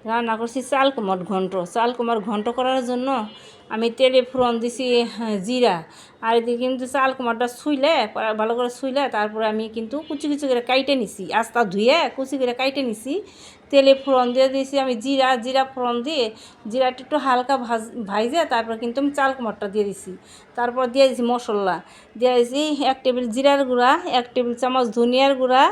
রান্না করছি চাল কুমড় ঘন্ট। চাল কুমড় ঘন্ট করার জন্য আমি তেলে ফোড়ন দিছি জিরা, আর এদিকে কিন্তু চাল কুমড়টা ছুইলে ভালো করে ছুইলে তারপরে আমি কিন্তু কুচি কুচি করে কাইটে নিছি, আস্তা ধুয়ে কুচি করে কাইটে নিছি। তেলে ফোড়ন দিয়ে দিয়েছি আমি জিরা ফোড়ন দিয়ে জিরাটা একটু হালকা ভাইজে তারপর কিন্তু আমি চাল কুমড়টা দিয়ে দিছি। তারপর দিয়ে দিছি মশলা, দিয়ে দিয়েছি 1 টেবিল জিরার গুঁড়া, 1 টেবিল চামচ ধনিয়ার গুঁড়া,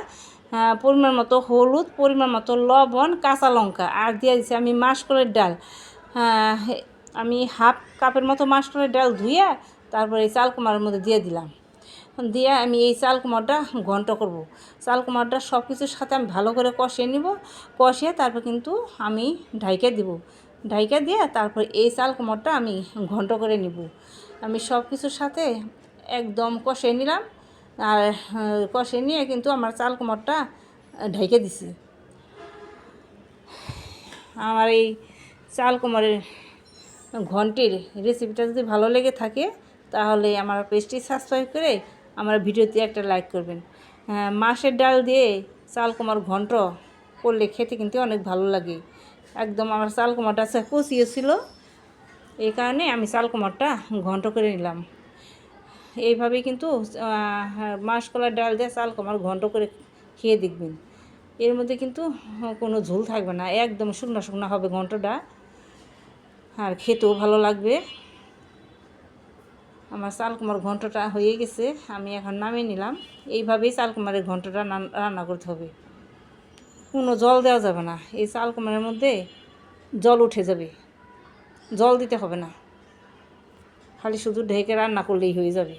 পরিমাণ মতো হলুদ, পরিমাণ মতো লবণ, কাঁচা লঙ্কা, আর দিয়ে দিচ্ছি আমি মাসকলাইয়ের ডাল। আমি হাফ কাপের মতো মাসকলাইয়ের ডাল ধুয়ে তারপরে এই চাল কুমড়ার মধ্যে দিয়ে দিলাম। দিয়ে আমি এই চাল কুমড়াটা ঘন্ট করব। চাল কুমড়াটা সব কিছুর সাথে আমি ভালো করে কষিয়ে নিব। কষিয়ে তারপর কিন্তু আমি ঢাইকে দিব। ঢাইকে দিয়ে তারপর এই চাল কুমড়াটা আমি ঘন্ট করে নিব। আমি সব কিছুর সাথে একদম কষিয়ে নিলাম, আর কষিয়ে নিয়ে কিন্তু আমার চাল কুমড়াটা ঢেকে দিছি। আমার এই চাল কুমড়ের ঘন্টির রেসিপিটা যদি ভালো লেগে থাকে তাহলে আমার পেজটি সাবস্ক্রাইব করে আমার ভিডিওতে একটা লাইক করবেন। মাছের ডাল দিয়ে চাল কুমড় ঘন্ট করলে খেতে কিন্তু অনেক ভালো লাগে। একদম আমার চাল কুমড়টা কষিয়ে ছিল, এই কারণে আমি চাল কুমড়টা ঘন্ট করে নিলাম। এইভাবেই কিন্তু মাসকলাইর ডাল দিয়ে চাল কুমড় ঘন্ট করে খেয়ে দেখবেন। এর মধ্যে কিন্তু কোনো ঝোল থাকবে না, একদম শুকনো শুকনো হবে ঘন্টটা, আর খেতেও ভালো লাগবে। আমার চাল কুমড় ঘন্টটা হয়ে গেছে, আমি এখন নামিয়ে নিলাম। এইভাবেই চাল কুমড়ের ঘন্টটা রান্না করতে হবে, কোনো জল দেওয়া যাবে না। এই চাল কুমড়ের মধ্যে জল উঠে যাবে, জল দিতে হবে না, খালি শুধু ঢেকে রান্না করলেই হয়ে যাবে।